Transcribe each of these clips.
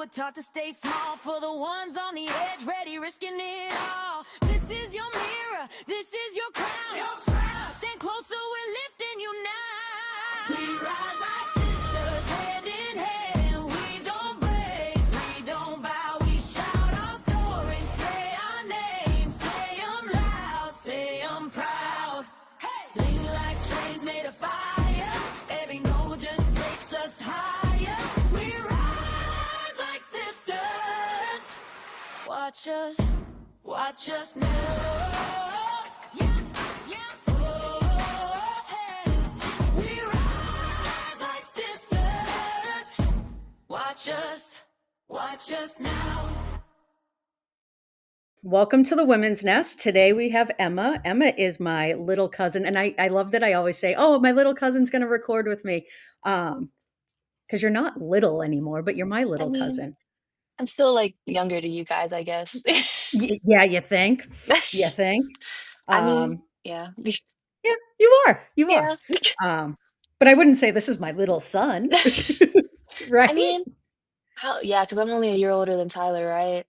were taught to stay small for the ones on the edge, ready, risking it all. This is your mirror, this is your crown. Stand closer, we're lifting you now. We rise like sisters, hand in hand. We don't break, we don't bow. We shout our stories, say our names, say them loud, say them proud. Hey! Lean like trains made of fire. Every note just takes us higher. We rise like sisters. Watch us now. Yeah, yeah. Oh, hey. We rise like sisters. Watch us now. Welcome to the Women's Nest. Today we have Emma. Emma is my little cousin. And I love that I always say, oh, my little cousin's going to record with me. Because you're not little anymore, but you're my I little mean, cousin. I'm still like younger to you guys, I guess. Yeah, you think? You think? I mean, Um, yeah. yeah, you are. You are. Yeah. But I wouldn't say this is my little son. I Right? mean, yeah, because I'm only a year older than Tyler, right?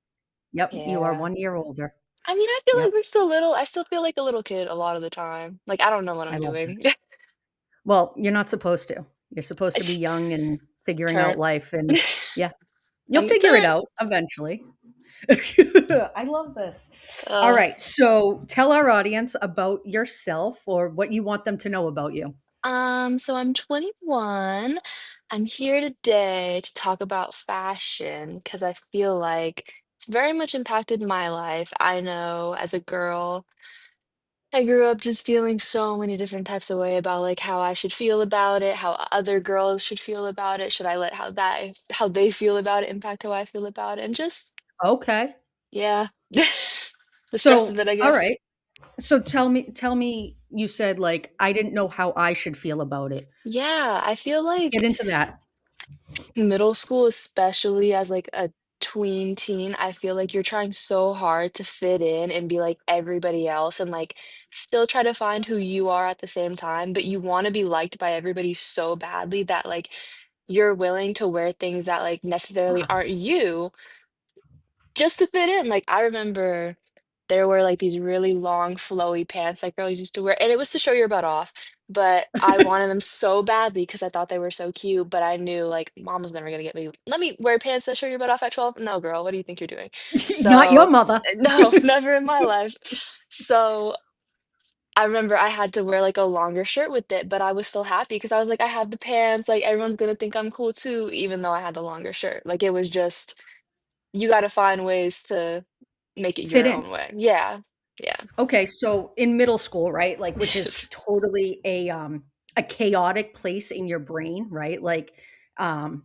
Yep, you are Yeah. 1 year older. I mean, I feel Yep, like we're still little. I still feel like a little kid a lot of the time. Like, I don't know what I I'm love that. doing. Well, you're not supposed to. You're supposed to be young and figuring Turn. out life. And yeah, you'll Young and figure it turn. out eventually. I love this. All Uh, right. So tell our audience about yourself or what you want them to know about you. so I'm 21. I'm here today to talk about fashion because I feel like it's very much impacted my life. I know as a girl, I grew up just feeling so many different types of way about like how I should feel about it, how other girls should feel about it. Should I let how they feel about it impact how I feel about it? And just Okay. yeah, the stress So, of it, I all guess. right. So tell me, you said like, I didn't know how I should feel about it. Yeah, I feel Get like into that. middle school, especially as like a tween teen, I feel like you're trying so hard to fit in and be like everybody else and like still try to find who you are at the same time, but you want to be liked by everybody so badly that like you're willing to wear things that like necessarily Huh. aren't you just to fit in. Like I remember there were like these really long flowy pants that girls used to wear, and it was to show your butt off. But I wanted them so badly because I thought they were so cute. But I knew like mom was never gonna get me. Let me wear pants that show your butt off at 12. No, girl, what do you think you're doing? Not your So mother. no, never in my life. So I remember I had to wear like a longer shirt with it, but I was still happy because I was like, I have the pants. Like everyone's gonna think I'm cool too, even though I had the longer shirt. Like it was just you got to find ways to make it Fit your in. own way. Yeah. Yeah. Okay, so in middle school, right? Like, which is Yes. totally a chaotic place in your brain, right? Like, um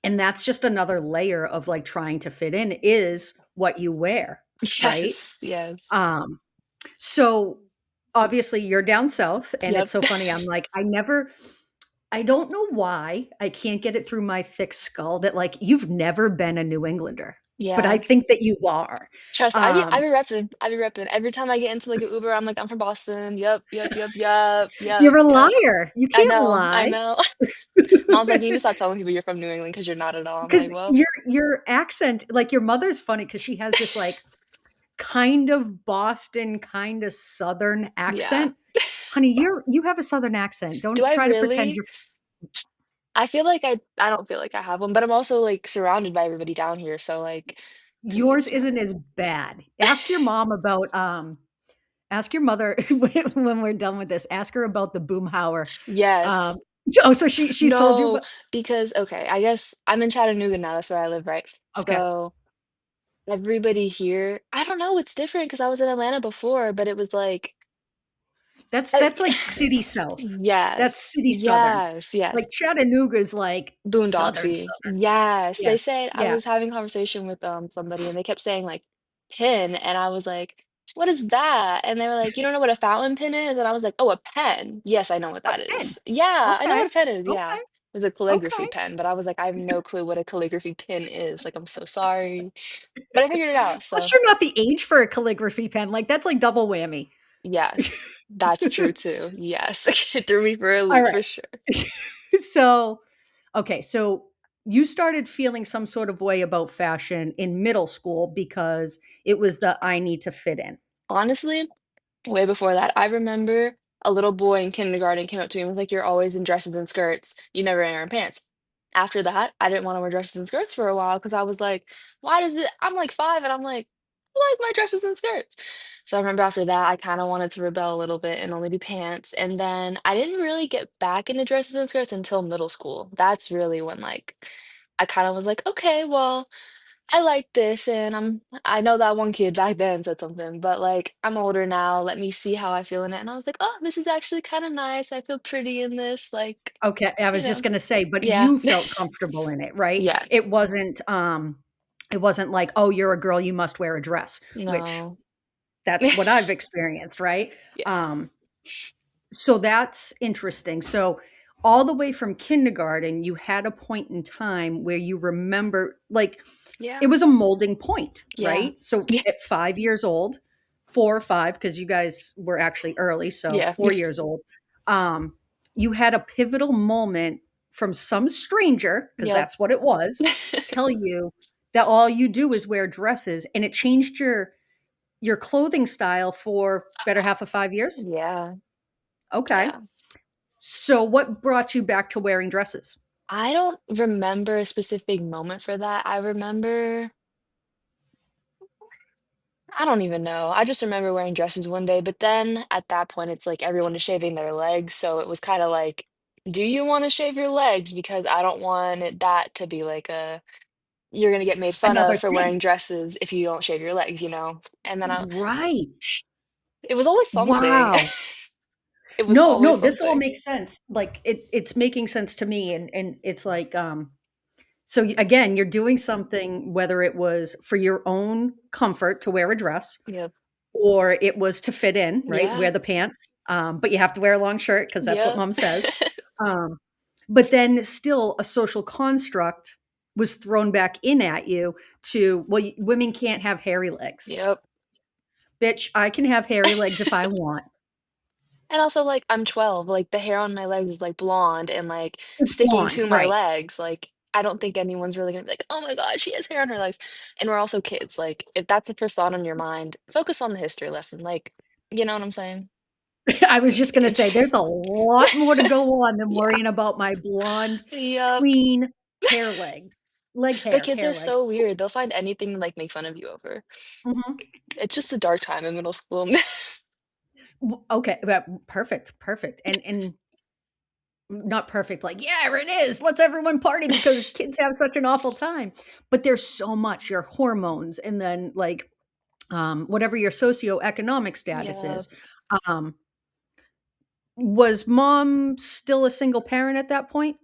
and that's just another layer of like trying to fit in is what you wear, right? Yes. Yes. Um so obviously you're down south, and Yep. it's so funny. I'm like, I don't know why I can't get it through my thick skull that like you've never been a New Englander, but I Yeah. think that you are. Trust. I Um be repping. I be repping. Every time I get into like an Uber, I'm like, I'm from Boston. Yep. Yep. Yep. Yep. Yep. you're a Yep. liar. You I can't know. I lie. know. Mom's like, you need to stop telling people you're from New England because you're not at all. I'm like, Because well, your accent, like your mother's funny because she has this like kind of Boston, kind of Southern yeah. accent. Honey, you have a Southern accent. Do Don't I try to pretend really? you're I feel like I don't feel like I have one, but I'm also like surrounded by everybody down here, so like to me yours it's fine. isn't as bad. Ask your mom about ask your mother when we're done with this. Ask her about the Boomhauer. Yes. So she's told you No, about. because okay, I guess I'm in Chattanooga now, that's where I live, right? Okay. So everybody here, I don't know, it's different because I was in Atlanta before, but it was like I, That's like city South. That's yes, city Southern. yes, yes. Like Chattanooga's like Southern Boondocksy. Southern. Yes. Yeah. They said I Yeah. was having a conversation with somebody and they kept saying like pin and I was like, what is that? And they were like, you don't know what a fountain pen is? And I was like, oh, a pen. Yes, I know what A that pen. is. Yeah, I know Okay. what a pen is. Yeah. Okay. It's a calligraphy Okay. pen, but I was like, I have no clue what a calligraphy pin is. Like, I'm so sorry. But I figured it out. Plus, So, you're not the age for a calligraphy pen. Like, that's like double whammy. yes, that's true too. Yes. It threw me for a All loop right. for sure. So, okay. So you started feeling some sort of way about fashion in middle school because it was the I need to fit in. Honestly, way before that, I remember a little boy in kindergarten came up to me and was like, "You're always in dresses and skirts. You never wear pants." After that, I didn't want to wear dresses and skirts for a while because I was like, "Why does it?" I'm like 5, and I'm like, "I like my dresses and skirts." So I remember after that, I kind of wanted to rebel a little bit and only do pants. And then I didn't really get back into dresses and skirts until middle school. That's really when like I kind of was like, "Okay, well." I like this, and I know that one kid back then said something, but, like, I'm older now, let me see how I feel in it, and I was like, "Oh, this is actually kinda nice, I feel pretty in this," like, Okay, I you was just know. gonna say, but Yeah. you felt comfortable in it, right? Yeah. It wasn't like, "Oh, you're a girl, you must wear a dress," which No. that's what I've experienced, right? Yeah. Um, so that's interesting. So all the way from kindergarten, you had a point in time where you remember like, Yeah. it was a molding point, Yeah. right? So Yeah. at 5 years old, 4 or 5, because you guys were actually early, so Yeah. 4 years old, um, you had a pivotal moment from some stranger, because Yep. that's what it was, tell you that all you do is wear dresses, and it changed your clothing style for better half of 5 years? Yeah. Okay. Yeah. So what brought you back to wearing dresses? I don't remember a specific moment for that, I don't even know. I just remember wearing dresses one day, but then at that point, it's like everyone is shaving their legs. So it was kind of like, do you want to shave your legs? Because I don't want that to be like you're going to get made fun of Another for thing. wearing dresses if you don't shave your legs, you know? And then Right. it was always something. Wow. It was No, no, always this all something. makes sense. Like it's making sense to me and it's like so again, you're doing something whether it was for your own comfort to wear a dress Yep. or it was to fit in, right? Yeah. Wear the pants. But you have to wear a long shirt because that's what Yep. mom says. Um, but then still a social construct was thrown back in at you to, well, women can't have hairy legs. Yep. Bitch, I can have hairy legs if I want. And also, like, I'm 12, like, the hair on my legs is, like, blonde and, like, It's sticking blonde, to my right? legs, like, I don't think anyone's really gonna be like, "Oh my god, she has hair on her legs," and we're also kids, like, if that's the first thought on your mind, focus on the history lesson, like, you know what I'm saying? I was just gonna say It's there's a lot more to go on than yeah. worrying about my blonde, Yep. tween leg But hair, kids hair are leg. so weird, they'll find anything to, like, make fun of you over. Mhm. It's just a dark time in middle school. Okay, perfect, perfect, and not perfect, like, "Yeah, it is, let's everyone party," because kids have such an awful time, but there's so much, your hormones, and then, like, whatever your socioeconomic status Yeah. is. Um, was mom still a single parent at that point?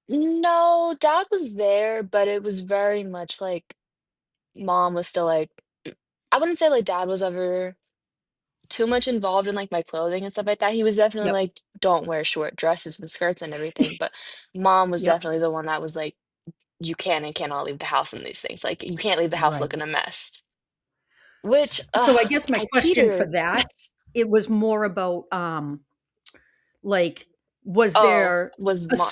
No, dad was there, but it was very much like mom was still, like I wouldn't say, like, dad was ever too much involved in, like, my clothing and stuff like that. He was definitely Yep. like, "Don't wear short dresses and skirts and everything," but mom was Yep. definitely the one that was like, "You can and cannot leave the house in these things, like, you can't leave the house Right. looking a mess." Which, So I guess my I question for teeter that, it was more about, like, was oh, there was a mom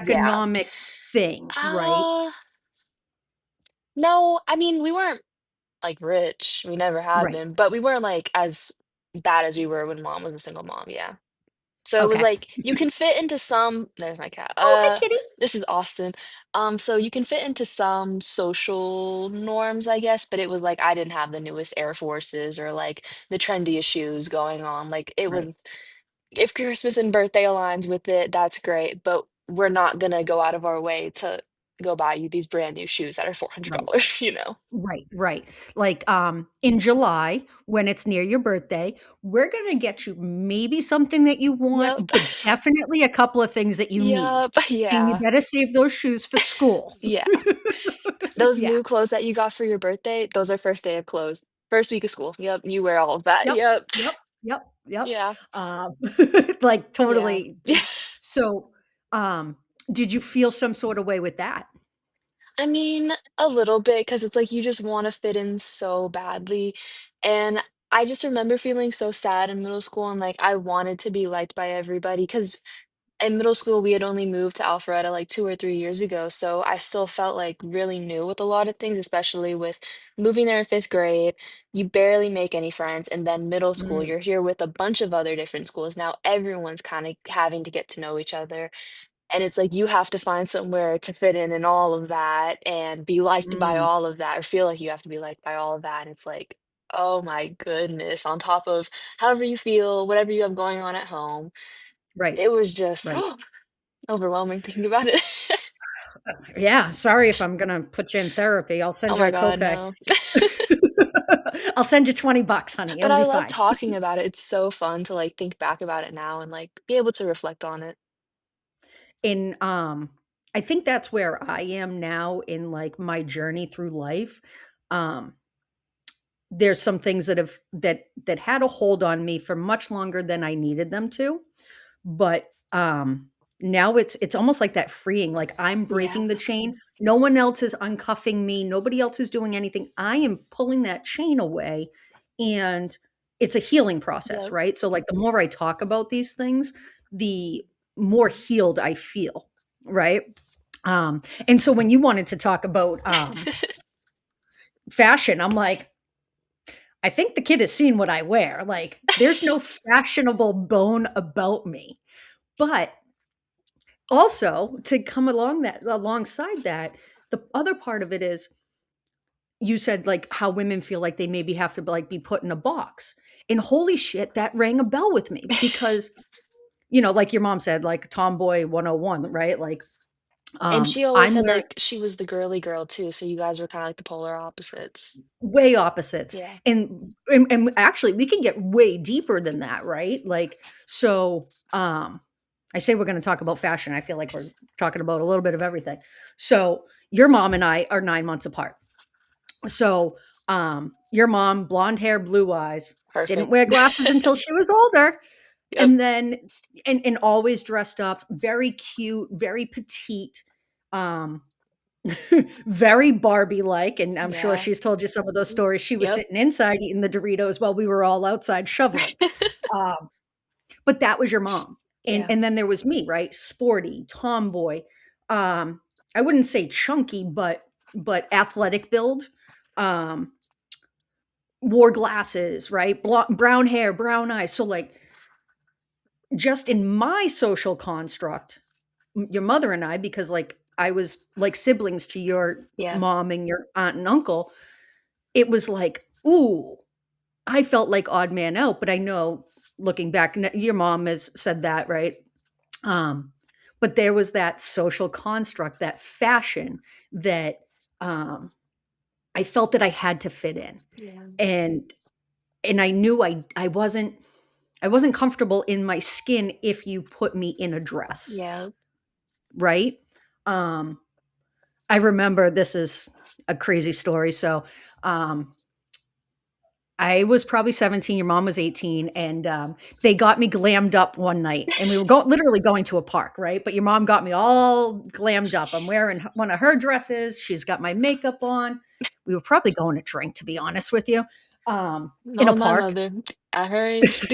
yeah. socioeconomic thing, right? Uh, no, I mean, we weren't, like, rich, we never had Right. been, but we weren't, like, as bad as we were when mom was a single mom, yeah. So it was Okay. like, you can fit into some there's my cat, Oh, hi, kitty. this is Austin. So you can fit into some social norms, I guess, but it was like I didn't have the newest Air Forces or, like, the trendiest shoes going on, like, it was Right. if Christmas and birthday aligns with it, that's great, but we're not gonna go out of our way to go buy you these brand new shoes that are Right. $400, you know? Right, right. Like, in July, when it's near your birthday, we're gonna get you maybe something that you Yep. want, but definitely a couple of things that you need, Yep, and you yeah, better save those shoes for school. yeah. Those Yeah. new clothes that you got for your birthday, those are first day of clothes. First week of school. Yep, you wear all of that. Yep, Yep. yep, yep, yep. Yeah. Um, like, Yeah. totally so, um, did you feel some sort of way with that? I mean, a little bit, because it's like you just wanna fit in so badly, and I just remember feeling so sad in middle school and, like, I wanted to be liked by everybody. Because in middle school, we had only moved to Alpharetta like 2 or 3 years ago, so I still felt like really new with a lot of things, especially with moving there in 5th grade. You barely make any friends, and then middle school, Mm, you're here with a bunch of other different schools. Now everyone's kind of having to get to know each other, and it's like you have to find somewhere to fit in all of that and be liked by mm, all of that, or feel like you have to be liked by all of that. And it's like, oh my goodness, on top of however you feel, whatever you have going on at home. right, It was just right. overwhelming thinking about it. Yeah, sorry if I'm gonna put you in therapy. I'll Oh send you my a god, copay. no. I'll send you $20, honey. But It'll I be love fine. talking about it. It's so fun to, like, think back about it now and, like, be able to reflect on it. In I think that's where I am now in like my journey through life. Um there's some things that that had a hold on me for much longer than I needed them to, but now it's almost like that freeing, like I'm Yeah. breaking the chain. No one else is uncuffing me. Nobody else is doing anything. I am pulling that chain away, and it's a healing process, Yep. right? So like the more I talk about these things, the more healed I feel, right? And so when you wanted to talk about fashion, I'm like, I think the kid has seen what I wear. Like, there's no fashionable bone about me. But also to come along that alongside that, the other part of it is you said like how women feel like they maybe have to like be put in a box. And holy shit, that rang a bell with me because, like your mom said, like tomboy 101, right? Like And she always I'm said, wearing like, she was the girly girl too, so you guys were kinda like the polar opposites. way opposites. Yeah. And actually we can get way deeper than that, right? Like, so I say we're going to talk about fashion. I feel like we're talking about a little bit of everything. So your mom and I are 9 months apart. So your mom, blonde hair, blue eyes, didn't Perfect. wear glasses until she was older. Yep. And then and always dressed up, very cute, very petite, um, very Barbie-like, and I'm sure Yeah. she's told you some of those stories. She was Yep. sitting inside eating the Doritos while we were all outside shoveling. Um, but that was your mom. And Yeah. and then there was me, right? Sporty, tomboy. Um, I wouldn't say chunky, but athletic build. Um, wore glasses, right? Brown hair, brown eyes. So like just in my social construct, your mother and I, because like I was like siblings to your Yeah. mom and your aunt and uncle, it was like, ooh, I felt like odd man out. But I know looking back, your mom has said that, right? Um, but there was that social construct, that fashion that I felt that I had to fit in. Yeah. And I knew I wasn't comfortable in my skin if you put me in a dress, Yeah. right? Um, I remember this is a crazy story. So, um, I was probably 17, your mom was 18, and they got me glammed up one night, and we were literally going to a park, right? But your mom got me all glammed up. I'm wearing one of her dresses. She's got my makeup on. We were probably going to drink, to be honest with you, in a No, my park. mother. At her age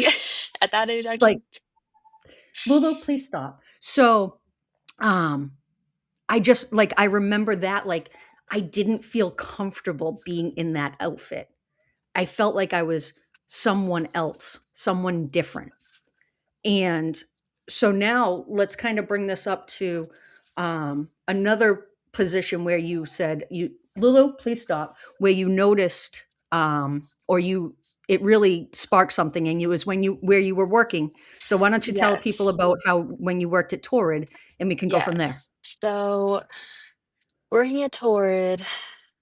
at that age, Like, actually. Lulu, please stop. So, um, I just like I remember that like I didn't feel comfortable being in that outfit. I felt like I was someone else, someone different. And so now let's kind of bring this up to another position where you said you Lulu, please stop, where you noticed or you it really sparked something in you is when you where you were working. So why don't you tell people Yes. about how when you worked at Torrid and we can go from there. Yes. So, working at Torrid,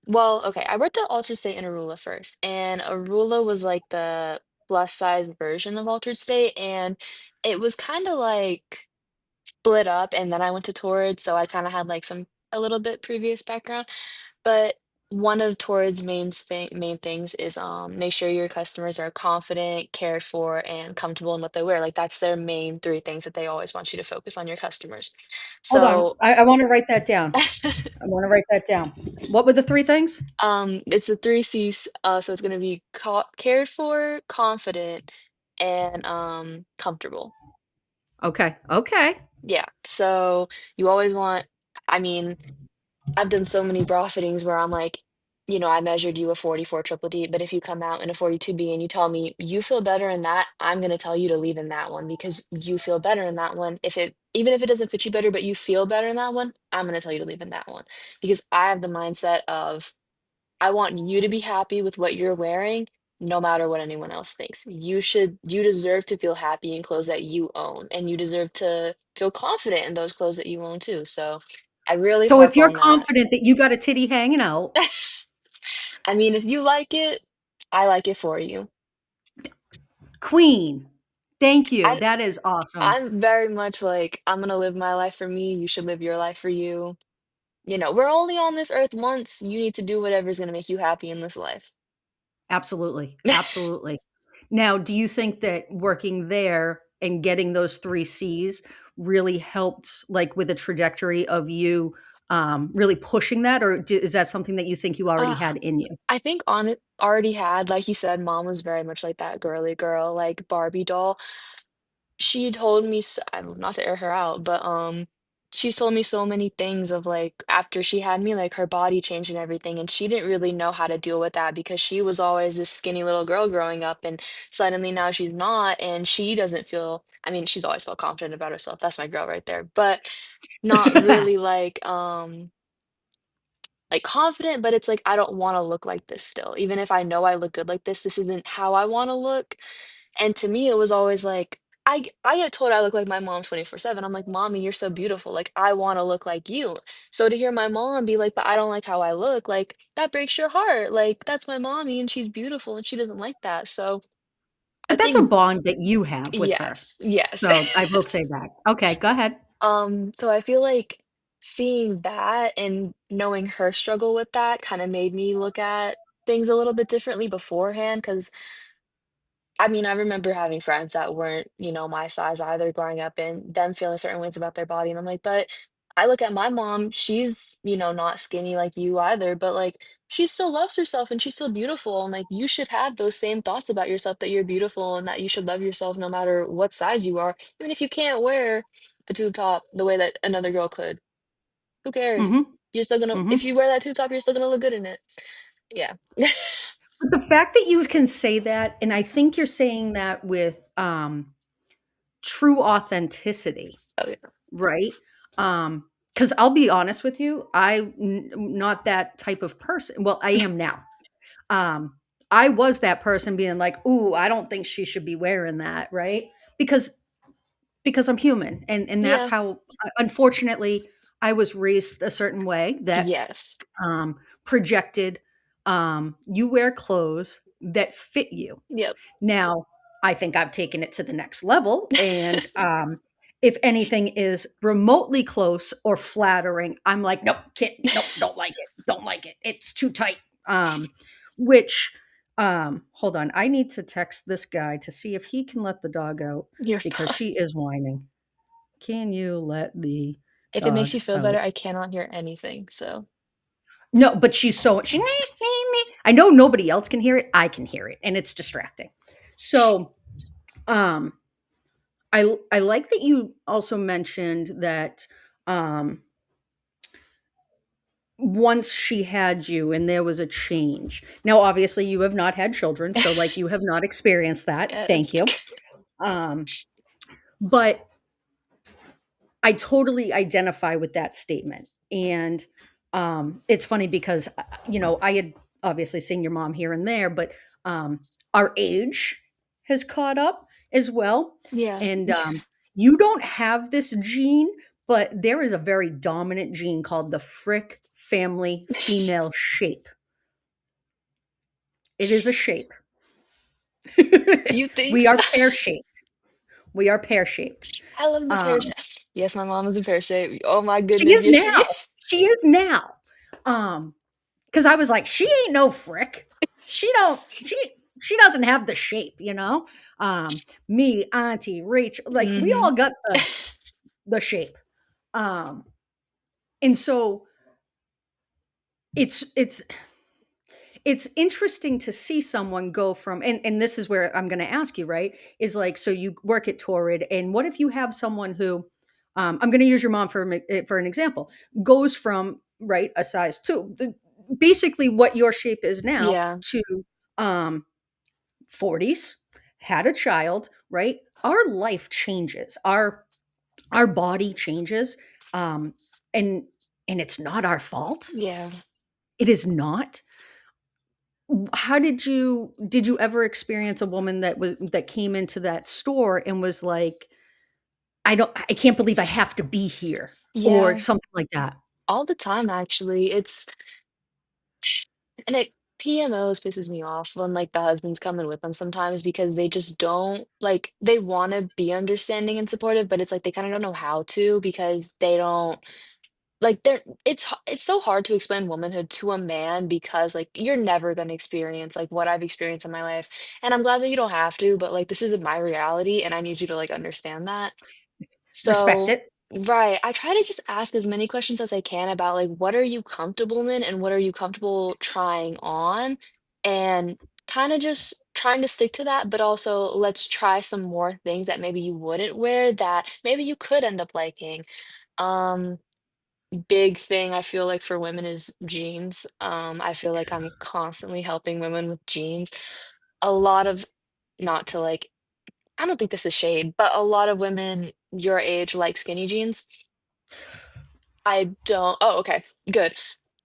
well, okay, I worked at Altered State and Arula first, and Arula was like the plus size version of Altered State, and it was kinda like split up, and then I went to Torrid, so I kinda had like some a little bit previous background. But one of Torrid's main things is, make sure your customers are confident, cared for, and comfortable in what they wear. Like, that's their main 3 things that they always want you to focus on your customers. Hold on. So, I want to write that down. I want to write that down. What were the three things? it's the 3 Cs, so it's gonna be cared for, confident, and, comfortable. Okay. Okay. Yeah. So you always want, I mean, I've done so many bra fittings where I'm like, I measured you a 44 triple D, but if you come out in a 42B and you tell me you feel better in that, I'm gonna tell you to leave in that one because you feel better in that one. Even if it doesn't fit you better, but you feel better in that one, I'm gonna tell you to leave in that one. Because I have the mindset of I want you to be happy with what you're wearing, no matter what anyone else thinks. You deserve to feel happy in clothes that you own, and you deserve to feel confident in those clothes that you own too. So I really So if harp you're on that. confident that you got a titty hanging out, I mean, if you like it, I like it for you. queen, thank you. I That is awesome. I'm very much like, I'm gonna live my life for me, you should live your life for you. We're only on this earth once. You need to do whatever's gonna make you happy in this life. Absolutely, absolutely. Now, do you think that working there and getting those 3 Cs really helped, like, with the trajectory of you, really pushing that, or is that something that you think you already Uh, had in you? I think on it already had, like you said, mom was very much like that girly girl, like Barbie doll. She told me, not to air her out, but she's told me so many things of like after she had me, like her body changed and everything, and she didn't really know how to deal with that because she was always this skinny little girl growing up, and suddenly now she's not, and she doesn't feel. I mean, she's always felt confident about herself. That's my girl right there, but not really like confident, but it's like I don't want to look like this still. Even if I know I look good like this isn't how I want to look. And to me, it was always like I get told I look like my mom 24/7. I'm like, "Mommy, you're so beautiful. Like I want to look like you." So to hear my mom be like, "But I don't like how I look." Like that breaks your heart. Like that's my mommy and she's beautiful and she doesn't like that. So I But that's a think bond that you have with her. yes, yes. So, I will say that. Okay, go ahead. So I feel like seeing that and knowing her struggle with that kind of made me look at things a little bit differently beforehand. Because I mean, I remember having friends that weren't, my size either growing up and them feeling certain ways about their body. And I'm like, but I look at my mom, she's, not skinny like you either, but like she still loves herself and she's still beautiful. And like you should have those same thoughts about yourself that you're beautiful and that you should love yourself no matter what size you are. Even if you can't wear a tube top the way that another girl could, who cares? Mhm, You're still gonna, if mhm. you wear that tube top, you're still gonna look good in it. Yeah. But the fact that you can say that, and I think you're saying that with, true authenticity, Oh, yeah. right? Because 'cause I'll be honest with you, not that type of person. Well, I am now. Um, I was that person being like, "Ooh, I don't think she should be wearing that," right? Because I'm human, and that's Yeah. how unfortunately, I was raised a certain way that, Yes. projected, you wear clothes that fit you. Yep. Now, I think I've taken it to the next level, and, if anything is remotely close or flattering, I'm like, "Nope, can't nope, don't like it, don't like it, it's too tight." Which, hold on, I need to text this guy to see if he can let the dog out You're because fine. she is whining. "Can you let the If it makes dog you feel out?" better, I cannot hear anything, so No, but she I know nobody else can hear it, I can hear it, and it's distracting. So, um I like that you also mentioned that, um, once she had you and there was a change. Now, obviously, you have not had children, so, like, you have not experienced that. Thank yes. you. Um, but I totally identify with that statement, and, it's funny because, I had obviously seen your mom here and there, but, our age has caught up as well, Yeah. and, you don't have this gene, but there is a very dominant gene called the Frick family female shape. It is a shape. You think We so? are pear-shaped. We are pear-shaped. I love the pear Um shape. Yes, my mom is a pear shape. Oh my She goodness, is yes, she now. She is now. Um, because I was like, "She ain't no Frick. She don't she doesn't have the shape," you know? Me, Auntie, Rachel, like, we Mhm. all got the shape. Um, and so it's it's it's interesting to see someone go from, and this is where I'm gonna ask you, right? Is like, so you work at Torrid, and what if you have someone who, I'm going to use your mom for an example, goes from right a size two, basically what your shape is now, Yeah. to um, 40s, had a child, right? Our life changes. Our body changes, um, and it's not our fault. Yeah. It is not. How did you ever experience a woman that came into that store and was like, I can't believe I have to be here, or Yeah. something like that? All the time, actually. And it PMOs pisses me off when, like, the husband's coming with them sometimes because they just don't like, they wanna be understanding and supportive, but it's like they kinda don't know how to because they don't like, it's so hard to explain womanhood to a man because, like, you're never gonna experience, like, what I've experienced in my life, and I'm glad that you don't have to, but, like, this isn't my reality, and I need you to, like, understand that. Respect So it. right, I try to just ask as many questions as I can about, like, what are you comfortable in and what are you comfortable trying on? And kinda just trying to stick to that, but also let's try some more things that maybe you wouldn't wear that maybe you could end up liking. Um, Big thing I feel like for women is jeans. I feel like I'm constantly helping women with jeans. A lot of not to, like, I don't think this is shade, but a lot of women your age like skinny jeans. I don't oh, okay, good.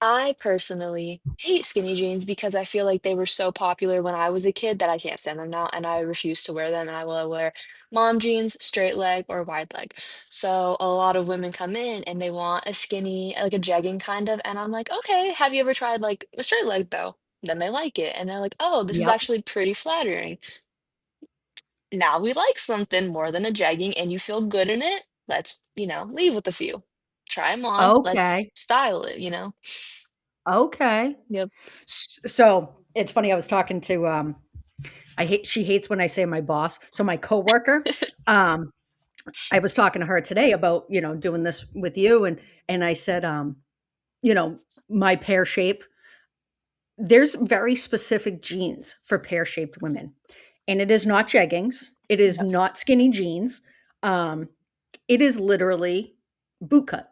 I personally hate skinny jeans because I feel like they were so popular when I was a kid that I can't stand them now, and I refuse to wear them, and I will wear mom jeans, straight leg, or wide leg. So a lot of women come in and they want a skinny, like a jegging kind of, and I'm like, okay, have you ever tried like a straight leg though? Then they like it, and they're like, oh, this is Yep. actually pretty flattering. Now we like something more than a jegging and you feel good in it, let's, leave with a few. Try them on, let's Okay. style it? Okay. Yep. So it's funny. I was talking to she hates when I say my boss. So my coworker, um, I was talking to her today about, doing this with you, and I said, you know, my pear shape. There's very specific jeans for pear-shaped women, and it is not jeggings. It is Yep. not skinny jeans. Um, it is literally boot cut,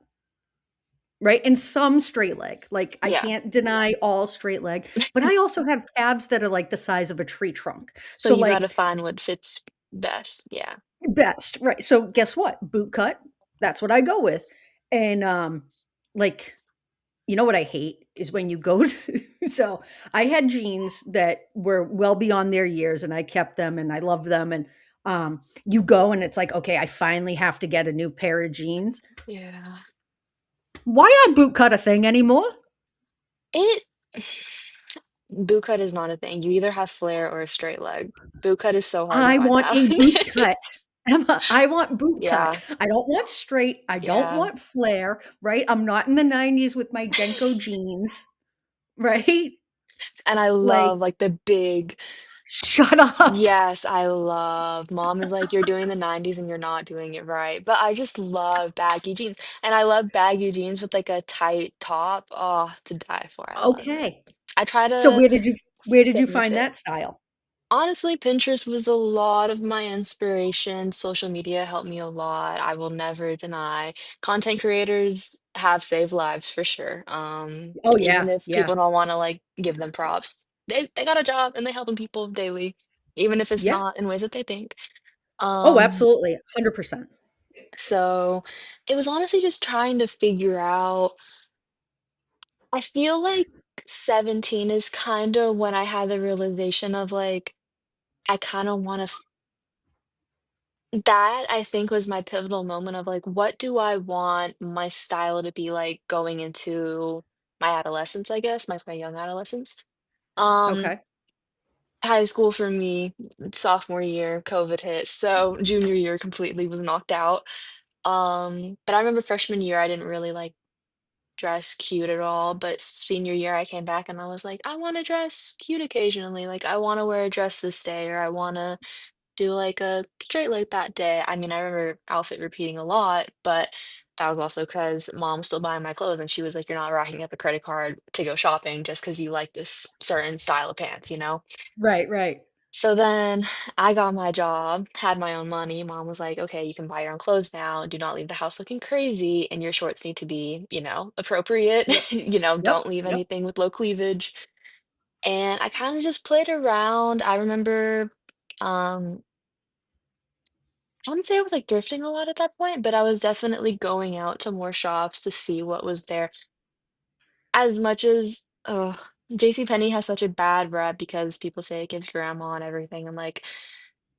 right? And some straight leg. Like, I Yeah. can't deny all straight leg, but I also have calves that are like the size of a tree trunk. So So, you gotta like, find what fits best, yeah. best, right. So guess what? Boot cut, that's what I go with. And, like, what I hate is when you go to so I had jeans that were well beyond their years, and I kept them and I love them, and, you go and it's like, "Okay, I finally have to get a new pair of jeans." Yeah. Why aren't boot cut a thing anymore? It boot cut is not a thing, you either have flare or a straight leg. Boot cut is so hard to I find want out. a boot cut. Emma, I want boot cut. Yeah, I don't want straight, I don't yeah, want flare, right? I'm not in the '90s with my Jenko jeans, right? and I Like, love, like, the big shut up. yes, I love mom is like, "You're doing the '90s and you're not doing it right," but I just love baggy jeans, and I love baggy jeans with, like, a tight top, oh, to die for, I love it. Okay. I try So to where did you sit in the find fit. that style? Honestly, Pinterest was a lot of my inspiration. Social media helped me a lot. I will never deny. Content creators have saved lives for sure. Oh, Even yeah, if yeah, people don't want to like give them props, they got a job and they helping people daily, even if it's yeah. not in ways that they think. Oh, Um, absolutely, 100%. so it was honestly just trying to figure out. I feel like 17 is kind of when I had the realization of like I kind of want to that I think was my pivotal moment of, like, what do I want my style to be like going into my adolescence, I guess, my young adolescence. Um, Okay. High school for me, sophomore year, COVID hit, so junior year completely was knocked out. But I remember freshman year, I didn't really, like, dress cute at all, but senior year, I came back and I was like, "I wanna dress cute occasionally," like, "I wanna wear a dress this day," or, "I wanna do like a straight leg that day." I mean, I remember outfit repeating a lot, but that was also because mom's still buying my clothes and she was like, "You're not racking up a credit card to go shopping just because you like this certain style of pants," you know? Right, right. So then I got my job, had my own money. Mom was like, okay, you can buy your own clothes now. Do not leave the house looking crazy, and your shorts need to be, appropriate. Yep. Yep. Don't leave Yep. anything with low cleavage. And I kind of just played around. I remember, um, I wouldn't say I was like thrifting a lot at that point, but I was definitely going out to more shops to see what was there. As much as, JCPenney has such a bad rep because people say it gives grandma and everything, and like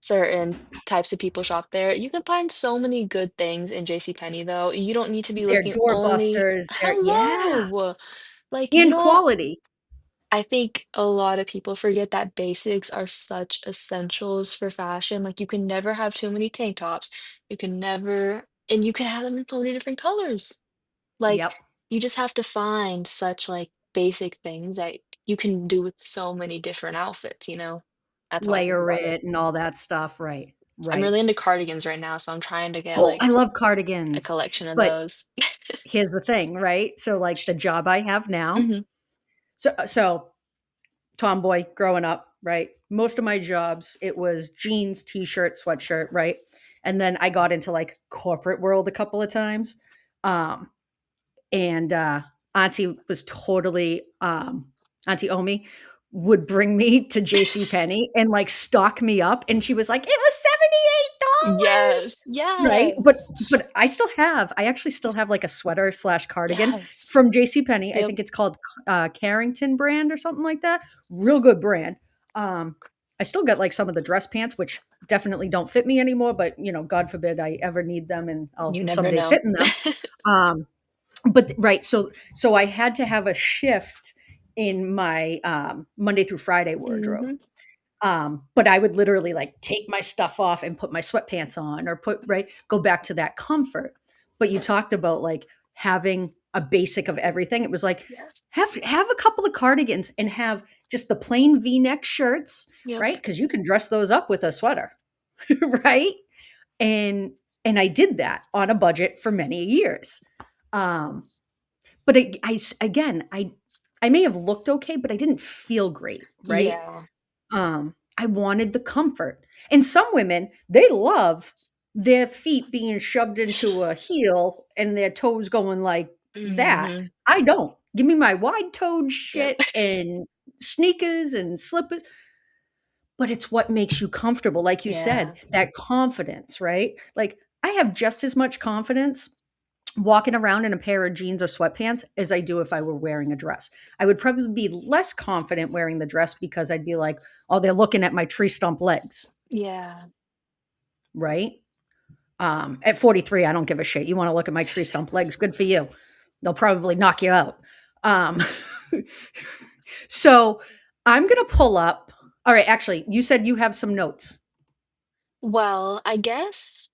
certain types of people shop there. You can find so many good things in JCPenney though. You don't need to be They're looking only doorbusters. They're yeah, hello. Like you and don't quality. I think a lot of people forget that basics are such essentials for fashion. Like you can never have too many tank tops. You can never and you can have them in so many different colors. Like Yep. you just have to find such like basic things that you can do with so many different outfits. That's how I think Layer about it. it and all that stuff. Right. I'm Right. really into cardigans right now, so I'm trying to get Oh, I like love a cardigans. collection of But those. here's the thing, right? So, like, the job I have now, Mhm. so tomboy growing up, right? Most of my jobs, it was jeans, t-shirt, sweatshirt, right? And then I got into like corporate world a couple of times. Um, and Auntie was totally Auntie Omi would bring me to JC Penney and like stock me up and she was like, it was $78. Yes, Right? But yes, I actually still have like a sweater slash cardigan yes. from JC Penney. I Yep. think it's called Carrington brand or something like that. Real good brand. I still got like some of the dress pants, which definitely don't fit me anymore, but God forbid I ever need them and I'll You never someday know. fit in them. Um, but right, so I had to have a shift in my Monday through Friday wardrobe. Mhm. But I would literally like take my stuff off and put my sweatpants on or go back to that comfort. But you talked about like having a basic of everything. It was like Yes. have a couple of cardigans and have just the plain V-neck shirts, Yep. right? Because you can dress those up with a sweater, right? And and I did that on a budget for many years. Um, but again, I may have looked okay, but I didn't feel great, right? Yeah. I wanted the comfort. And some women, they love their feet being shoved into a heel and their toes going like that. Mhm. I don't. Give me my wide-toed Yep. shit and sneakers and slippers, but it's what makes you comfortable. Like you said, Yeah. that confidence, right? Like I have just as much confidence walking around in a pair of jeans or sweatpants as I do if I were wearing a dress. I would probably be less confident wearing the dress because I'd be like, "Oh, they're looking at my tree stump legs," Yeah. right? At 43, I don't give a shit. You want to look at my tree stump legs? Good for you. They'll probably knock you out. Um, so I'm gonna pull up. All right, actually, you said you have some notes. Well, I guess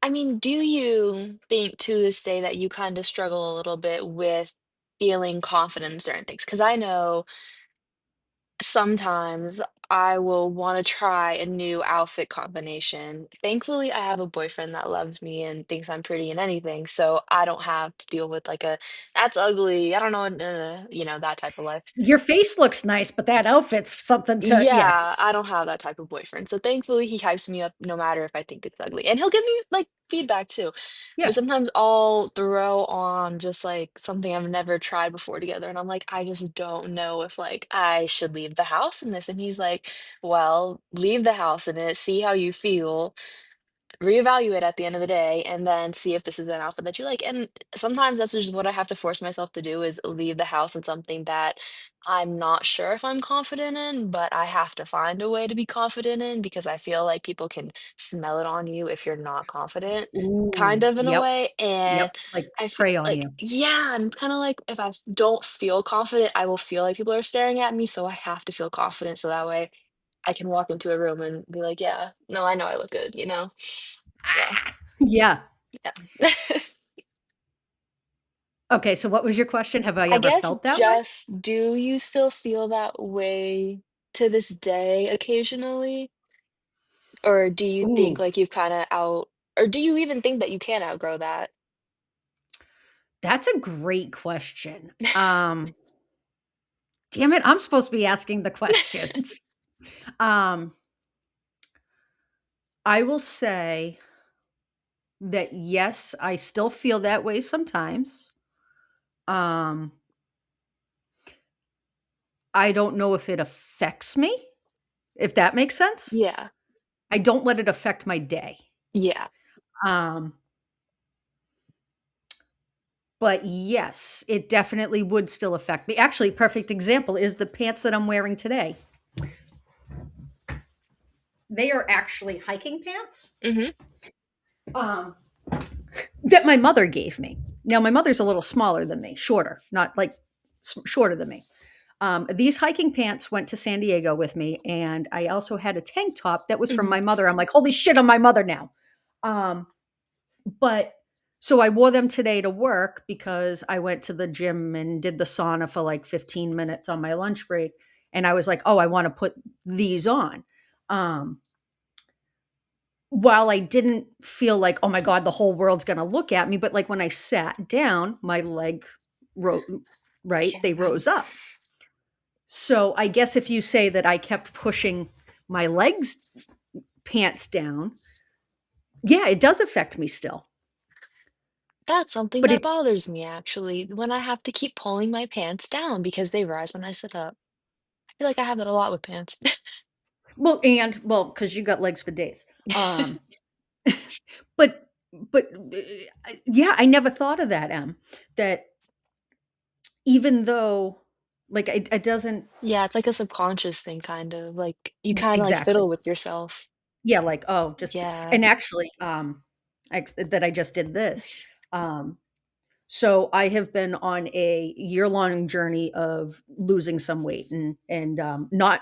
I mean, do you think to this day that you kind of struggle a little bit with feeling confident in certain things? Because I know sometimes I will want to try a new outfit combination. Thankfully, I have a boyfriend that loves me and thinks I'm pretty in anything, so I don't have to deal with like a that's ugly. I don't know, that type of life. Your face looks nice, but that outfit's something to yeah, Yeah, I don't have that type of boyfriend. So thankfully he hypes me up no matter if I think it's ugly. And he'll give me like feedback too. yeah. But sometimes I'll throw on just like something I've never tried before together and I'm like, I just don't know if like I should leave the house in this. And he's like, well, leave the house in it, see how you feel, reevaluate at the end of the day and then see if this is an outfit that you like. And sometimes that's just what I have to force myself to do is leave the house in something that I'm not sure if I'm confident in, but I have to find a way to be confident in because I feel like people can smell it on you if you're not confident, kind Ooh, of in a yep, way. yep, And like I feel prey on like, you. yeah, and kind of like if I don't feel confident, I will feel like people are staring at me. So I have to feel confident so that way I can walk into a room and be like, yeah, no, I know I look good. Yeah. Yeah. Yeah. Okay, so what was your question? Have I I ever guess felt that way? just do you still feel that way to this day occasionally? Or do you think Ooh, like you've kinda out or do you even think that you can outgrow that? that's a great question. Damn it, I'm supposed to be asking the questions. Um, I will say that yes, I still feel that way sometimes. Um, I don't know if it affects me, if that makes sense. Yeah. I don't let it affect my day. Yeah. Um, but yes, it definitely would still affect me. Actually, perfect example is the pants that I'm wearing today. They are actually hiking pants. Mhm. Um, that my mother gave me. Now, my mother's a little smaller than me, shorter, not like shorter than me. These hiking pants went to San Diego with me, and I also had a tank top that was from Mhm. my mother. I'm like, holy shit, I'm my mother now. Um, but so I wore them today to work because I went to the gym and did the sauna for like 15 minutes on my lunch break. And I was like, oh, I want to put these on. Um, while I didn't feel like, "Oh my god, the whole world's gonna look at me," but, like, when I sat down, my leg ro right? They Yeah. rose up. So, I guess if you say that I kept pushing my legs pants down, yeah, it does affect me still, That's something but that it bothers me actually, when I have to keep pulling my pants down because they rise when I sit up. I feel like I have that a lot with pants. well, because you got legs for days. But yeah, I never thought of that, that even though like, it doesn't Yeah, it's like a subconscious thing kind of, like, you kinda, like, exactly. fiddle with yourself. Yeah, like, oh, just Yeah. and actually, that I just did this. Um, so I have been on a year-long journey of losing some weight and not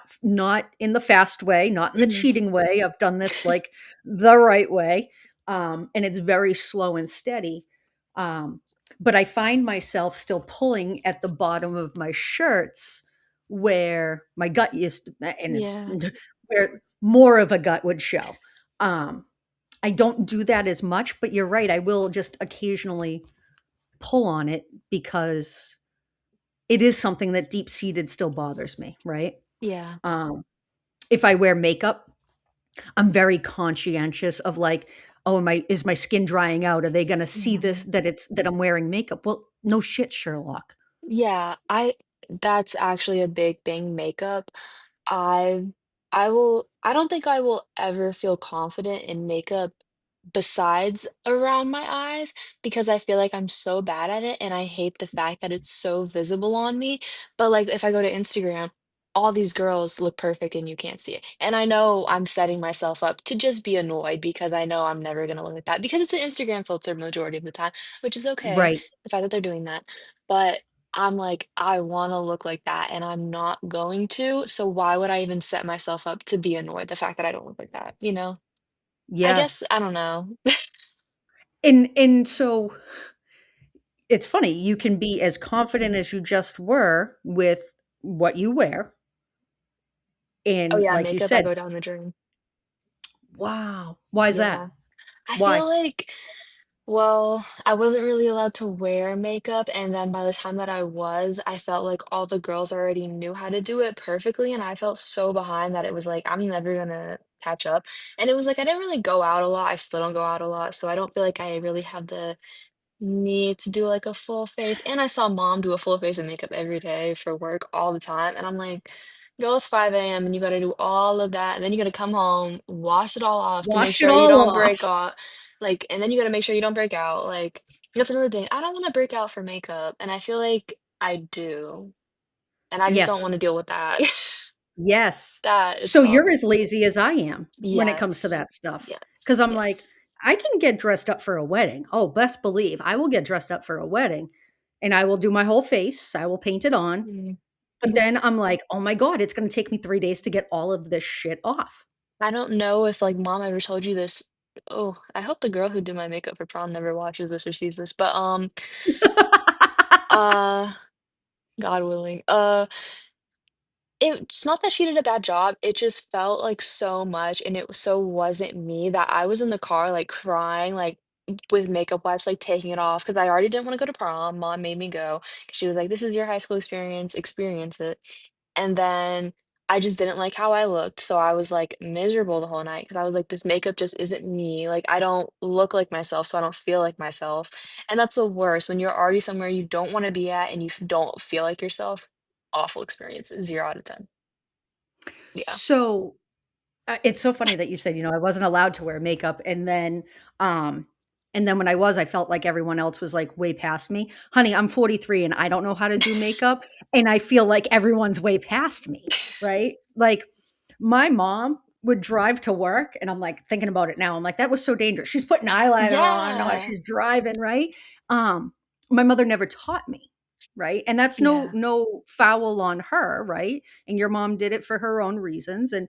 in the fast way, not in the Mhm. cheating way. I've done this like the right way. And it's very slow and steady. Um, but I find myself still pulling at the bottom of my shirts where my gut used to, and it's Yeah. where more of a gut would show. Um, I don't do that as much, but you're right. I will just occasionally pull on it because it is something that deep seated still bothers me, right? Yeah. Um, if I wear makeup, I'm very conscientious of like, oh, is my skin drying out? Are they going to see this Mhm. that I'm wearing makeup? Well, no shit, Sherlock. Yeah, that's actually a big thing, makeup. I I don't think I will ever feel confident in makeup besides around my eyes because I feel like I'm so bad at it and I hate the fact that it's so visible on me. But like if I go to Instagram, all these girls look perfect and you can't see it. And I know I'm setting myself up to just be annoyed because I know I'm never gonna look like that because it's an Instagram filter majority of the time, which is okay, Right. the fact that they're doing that. But I'm like, I wanna look like that, and I'm not going to, so why would I even set myself up to be annoyed, the fact that I don't look like that, you know? I guess Yes. I don't know. And so it's funny, you can be as confident as you just were with what you wear. Oh, And yeah, like you makeup, I said, go down the drain. wow. Why is that? Yeah. I Why? feel like well, I wasn't really allowed to wear makeup, and then by the time that I was, I felt like all the girls already knew how to do it perfectly, and I felt so behind that it was like, I'm never gonna catch up, and it was like, I didn't really go out a lot, I still don't go out a lot, so I don't feel like I really have the need to do, like, a full face, and I saw mom do a full face of makeup every day for work all the time, and I'm like, "Girl, it's 5 AM, and you gotta do all of that, and then you gotta come home, wash it all off to make Wash it sure you all don't break off. out, like, and then you gotta make sure you don't break out, like, that's another thing, I don't wanna break out for makeup, and I feel like I do, and I just don't Yes. wanna deal with that. Yes. That it So you're as sucks. lazy as I am when it comes to Yes. that stuff. Yes. 'Cause I'm like, Yes. I can get dressed up for a wedding. Oh, best believe I will get dressed up for a wedding and I will do my whole face. I will paint it on. Mm. But then I'm like, "Oh my god, it's gonna take me 3 days to get all of this shit off." I don't know if, like, mom ever told you this. Oh, I hope the girl who did my makeup for prom never watches this or sees this, but, uh, God willing, it's not that she did a bad job, it just felt like so much, and it so wasn't me that I was in the car, like, crying, like, with makeup wipes, like, taking it off because I already didn't wanna go to prom. Mom made me go. She was like, "This is your high school experience, experience it." And then I just didn't like how I looked, so I was, like, miserable the whole night because I was like, "This makeup just isn't me." Like, I don't look like myself, so I don't feel like myself. And that's the worst when you're already somewhere you don't wanna be at and you don't feel like yourself. Awful experience, 0 out of 10. Yeah. So it's so funny that you said, I wasn't allowed to wear makeup, um, and then when I was, I felt like everyone else was, like, way past me. Honey, I'm 43 and I don't know how to do makeup, and I feel like everyone's way past me, right? Like, my mom would drive to work, and I'm, like, thinking about it now, I'm like, "That was so dangerous." She's putting eyeliner on while Yeah. she's driving, right? Um, my mother never taught me, right? And that's no Yeah. no foul on her, right? And your mom did it for her own reasons, and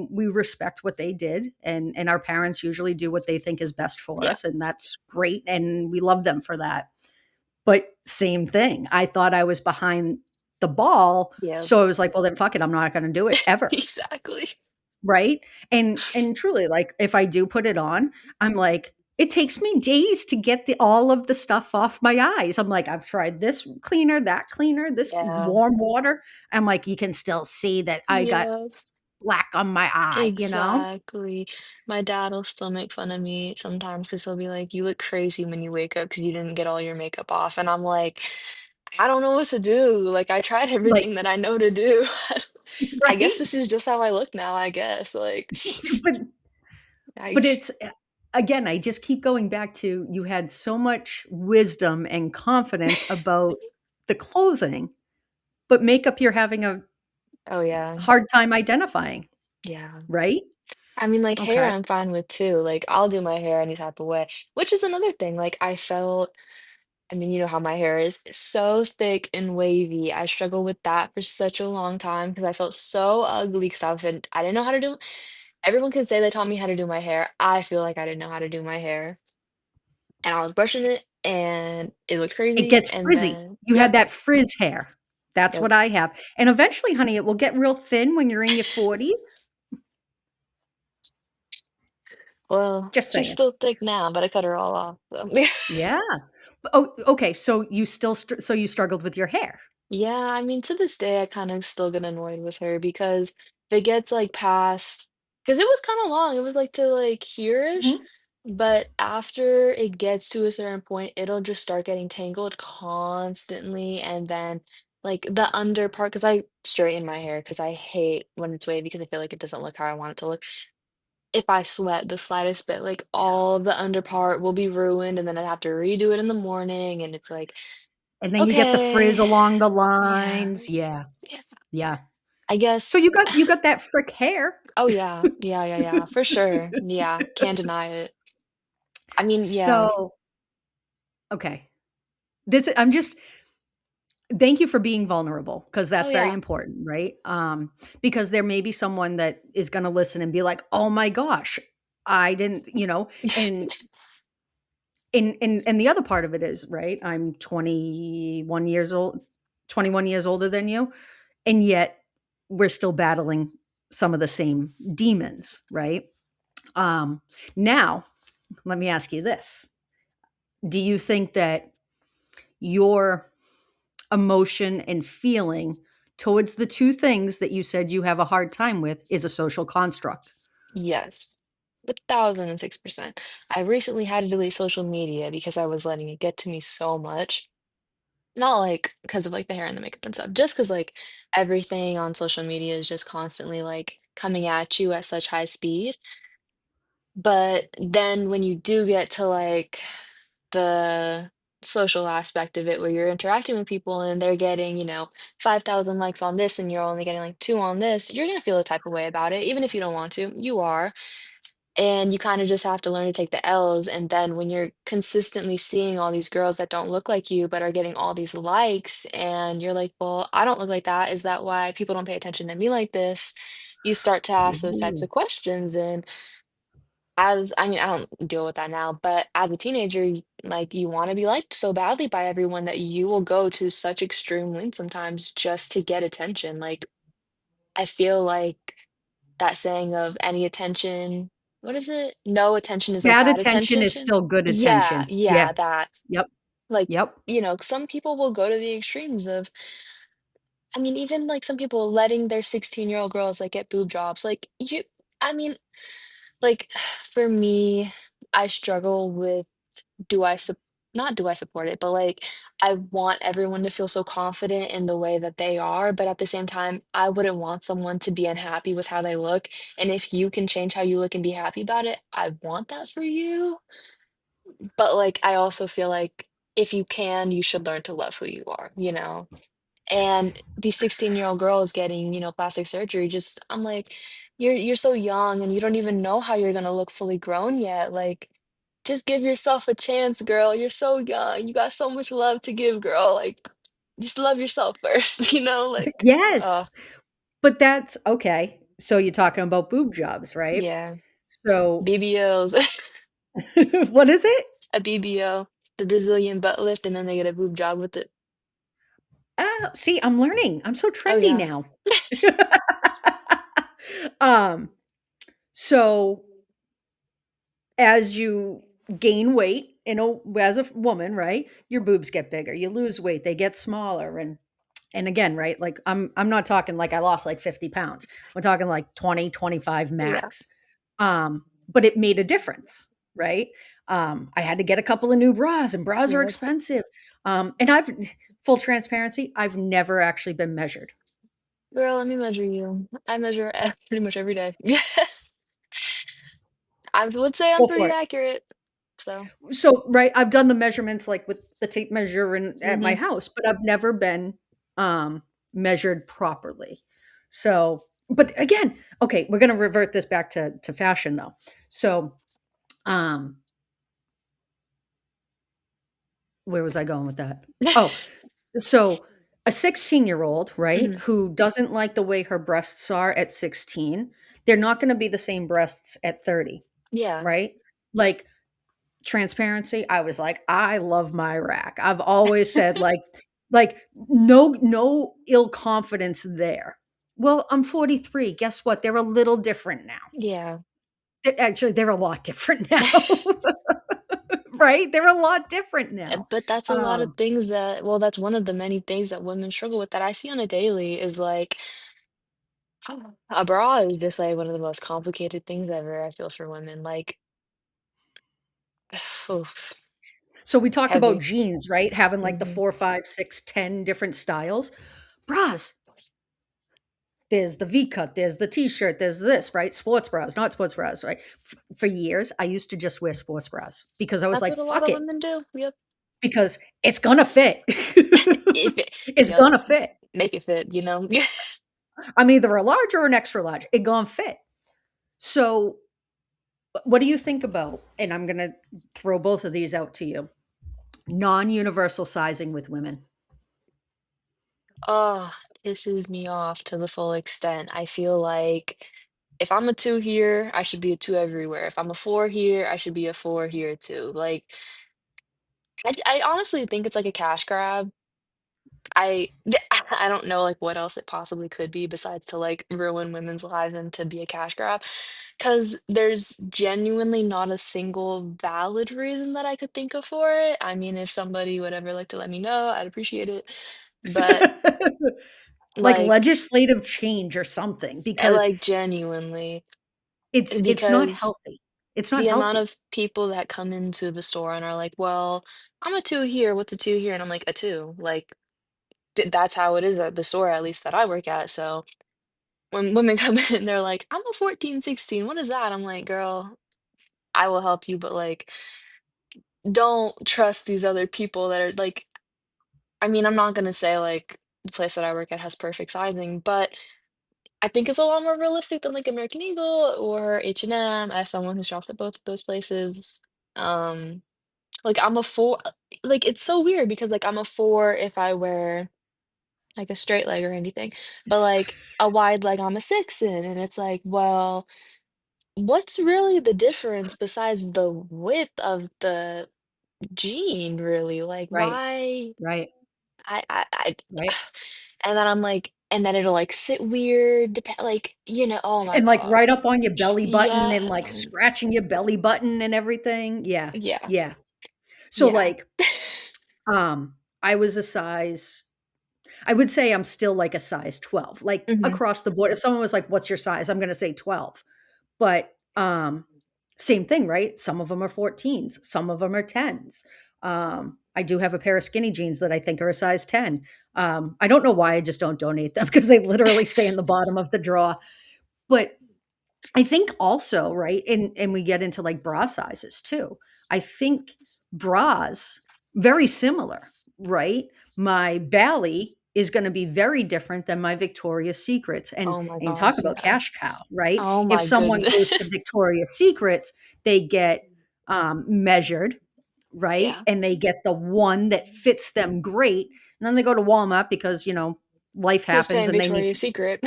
we respect what they did, and our parents usually do what they think is best for Yeah. us, and that's great, and we love them for that. But same thing, I thought I was behind the ball, Yeah. so I was like, well then fuck it, I'm not going to do it ever, Exactly. right? And truly, like, if I do put it on, I'm like, it takes me days to get the all of the stuff off my eyes. I'm like, I've tried this cleaner, that cleaner, this Yeah. warm water. I'm like, you can still see that I got Yeah. black on my eye. Exactly. My dad'll still make fun of me sometimes because 'cause he'll be like, "You look crazy when you wake up because you didn't get all your makeup off," and I'm like, "I don't know what to do." Like, I tried Like, everything that I know to do. I guess right? this is just how I look now, I guess, like, But I but it's again, I just keep going back to you had so much wisdom and confidence about the clothing, but makeup you're having a Oh, yeah. hard time identifying, Yeah. right? I mean, like, hair Okay. I'm fine with too, like, I'll do my hair any type of way, which is another thing, like, I mean, you know how my hair is. It's so thick and wavy. I struggled with that for such a long time because I felt so ugly because I didn't know how to do everyone can say they taught me how to do my hair. I feel like I didn't know how to do my hair. And I was brushing it and it looked It crazy. gets And frizzy. then, You had yep, that frizz hair. That's yep. what I have. And eventually, honey, it will get real thin when you're in your 40s. Well, Just she's saying. still thick now, but I cut her all off. So. Yeah. Oh, okay, so you struggled with your hair. Yeah, I mean, to this day, I kind of still get annoyed with her because if it gets like past, because it was kind of long, it was like to like here-ish, Mhm. but after it gets to a certain point, it'll just start getting tangled constantly. And then like the under part, because I straighten my hair because I hate when it's wavy because I feel like it doesn't look how I want it to look. If I sweat the slightest bit, like all of the under part will be ruined, and then I have to redo it in the morning, and it's like, And then you get the frizz okay, along the yeah. lines. Yeah. Yeah. Yeah. I So guess you got that frick hair. oh, yeah. Yeah, yeah, yeah, for sure. Yeah, can't deny it. I mean, yeah. So, okay. This I'm just thank you for being vulnerable because Oh, that's very yeah. important, right? Because there may be someone that is gonna listen and be like, "Oh my gosh, I didn't," and and the other part of it is, right, I'm 21 years old 21 years older than you, and yet we're still battling some of the same demons, right? Um, Now, let me ask you this. Do you think that your emotion and feeling towards the 2 things that you said you have a hard time with is a social construct? Yes. 1,006%. I recently had to delete social media because I was letting it get to me so much. Not, like, because of, like, the hair and the makeup and stuff, just because like, everything on social media is just constantly, like, coming at you at such high speed. But then when you do get to, like, the social aspect of it where you're interacting with people and they're getting, 5,000 likes on this and you're only getting like 2 on this, you're gonna feel a type of way about it, even if you don't want to. You are. And you kind of just have to learn to take the L's. And then when you're consistently seeing all these girls that don't look like you but are getting all these likes, and you're like, well, I don't look like that. Is that why people don't pay attention to me like this? You start to ask those types Ooh. of questions. And I mean, I don't deal with that now, but as a teenager, like you want to be liked so badly by everyone that you will go to such extreme lengths sometimes just to get attention. Like I feel like that saying of any attention. what is it? No attention is like Bad bad attention is attention. still good Yeah, attention. Yeah. yeah, that. Yep. Like, Yep. some people will go to the extremes of I mean, even, like, some people letting their 16-year-old girls, like, get boob jobs, like, I mean, like, for me, I struggle with do I sup not do I support it, but, like, I want everyone to feel so confident in the way that they are, but at the same time, I wouldn't want someone to be unhappy with how they look, and if you can change how you look and be happy about it, I want that for you, but, like, I also feel like if you can, you should learn to love who you are, you know? And the 16-year-old girl is getting, plastic surgery, just I'm like, "You're so young, and you don't even know how you're gonna look fully grown yet, like, just give yourself a chance, girl, you're so young, you got so much love to give, girl, like, just love yourself first," like, Yes. oh, But that's okay. So you're talking about boob jobs, right? yeah, So BBLs, what is it? a BBL, the Brazilian butt lift, and then they get a boob job with it. See, I'm learning. I'm so Oh, trendy yeah. now. Um, so as you gain weight, as a woman, right? Your boobs get bigger. You lose weight, they get smaller, and again, right? Like I'm not talking like I lost like 50 pounds. We're talking like 20, 25 Yeah, max. But it made a difference, right? I had to get a couple of new bras, and bras are yep. expensive. And I've full transparency, I've never actually been measured. Girl, let me measure you. I measure pretty much every day. I would say I'm Go pretty for it. accurate. So, So, right, I've done the measurements like with the tape measure at my mhm. house, but I've never been measured properly. So, but again, okay, we're going to revert this back to fashion though. So, um where was I going with that? Oh, so a 16-year-old, right, Mhm. who doesn't like the way her breasts are at 16, they're not going to be the same breasts at 30, Yeah. right? Like transparency, I was like, I love my rack. I've always said no ill confidence there. Well, I'm 43. Guess what? They're a little different now. Yeah. Actually, they're a lot different now. Right? They're a lot different now. But that's a lot of Um, things that well, that's one of the many things that women struggle with that I see on a daily is like a bra is just like one of the most complicated things ever, I feel for women. Like, oof, so we talked about heavy. jeans, right? Having like the Mhm. 4, 5, 6, 10 different styles. Bras, there's the V cut, there's the T-shirt, there's this, right? Sports bras, not sports bras, right? For years, I used to just wear sports bras because I was That's like, what a lot fuck of it, women do. Yep. because it's gonna fit. If it It's yep. gonna fit. Make it fit. I'm either a large or an extra large. It gonna fit. So, what do you think about? And I'm gonna throw both of these out to you. Non-universal sizing with women. Oh, pisses me off to the full extent. I feel like if I'm a 2 here, I should be a 2 everywhere. If I'm a 4 here, I should be a 4 here too. Like, I honestly think it's like a cash grab. I I don't know like what else it possibly could be besides to like ruin women's lives and to be a cash grab. Because there's genuinely not a single valid reason that I could think of for it. I mean, if somebody would ever like to let me know, I'd appreciate it. But Like like legislative change or something, because like, genuinely, it's not because healthy. It's not the amount healthy. of people that come into the store and are like, "Well, I'm a 2 here. What's a 2 here?" And I'm like, "A 2." Like, that's how it is at the store, at least that I work at. So when women come in, they're like, "I'm a 14, 16. What is that?" I'm like, "Girl, I will help you, but like, don't trust these other people that are like." I mean, I'm not gonna say like the place that I work at has perfect sizing, but I think it's a lot more realistic than like American Eagle or H&M as someone who's shopped at both of those places. Um, like I'm a 4 like it's so weird because like I'm a 4 if I wear like a straight leg or anything, but like a wide leg I'm a 6 in, and it's like, well, what's really the difference besides the width of the jean really? Like Right, why right, I right. and then I'm like and then it'll like sit weird, like, oh my And, like, God. right up on your belly button Yeah. and, like, scratching your belly button and everything. Yeah, Yeah. yeah. So, Yeah. like, I was a size I would say I'm still like a size 12, like, Hmm. across the board. If someone was like, "What's your size?" I'm gonna say 12. But, same thing, right? Some of them are 14s, some of them are 10s. I do have a pair of skinny jeans that I think are a size 10. I don't know why I just don't donate them because they literally stay in the bottom of the drawer. But I think also, right, and we get into, like, bra sizes too. I think bras, very similar, right? My Bally is gonna be very different than my Victoria's Secrets, Oh my and talk gosh, about yeah. cash cow, right? Oh If my someone goodness. goes to Victoria's Secrets, they get, measured, right? Yeah. And they get the one that fits them great, and then they go to Walmart because, life Who's happens paying and they need Victoria's Secret?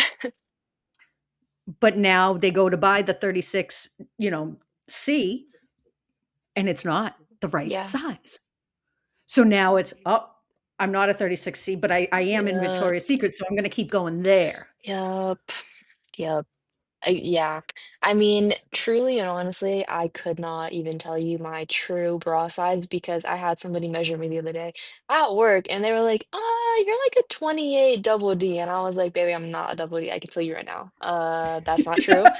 but now they go to buy the 36, C, and it's not the right Yeah. size. So now it's, "Oh, I'm not a 36C, but I am in Yep. Victoria's Secret, so I'm gonna keep going there." Yep. Yep. Yeah. I mean, truly and honestly, I could not even tell you my true bra size because I had somebody measure me the other day at work and they were like, you're like a 28 double D. And I was like, baby, I'm not a double D. I can tell you right now. That's not true.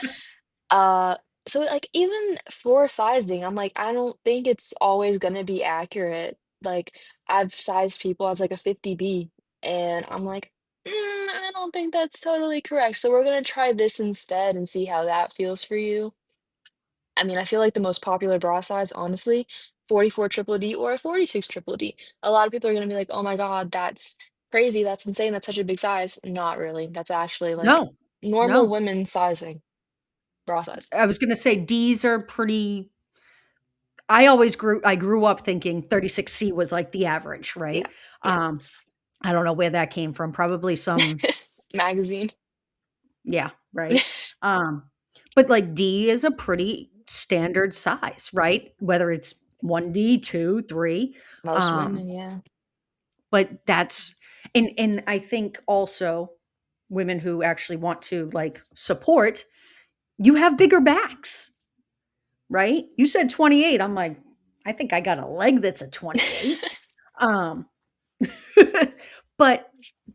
Uh, so like even for sizing, I'm like, I don't think it's always gonna be accurate. Like I've sized people as like a 50B, and I'm like, I don't think that's totally correct. So we're gonna try this instead and see how that feels for you. I mean, I feel like the most popular bra size, honestly, 44 triple D or a 46 triple D. A lot of people are gonna be like, oh my God, that's crazy, that's insane, that's such a big size. Not really. That's actually like No, normal no. women sizing, bra size. I was gonna say Ds are pretty I grew up thinking 36C was, like, the average, Yeah. right? Yeah. Um, I don't know where that came from, probably some Magazine. yeah, right? Um, but, like, D is a pretty standard size, right? Whether it's 1D, 2, 3, Most um women, yeah. but that's and I think also women who actually want to, like, support, you have bigger backs, right? You said 28, I'm like, "I think I got a leg that's a 28." Um, but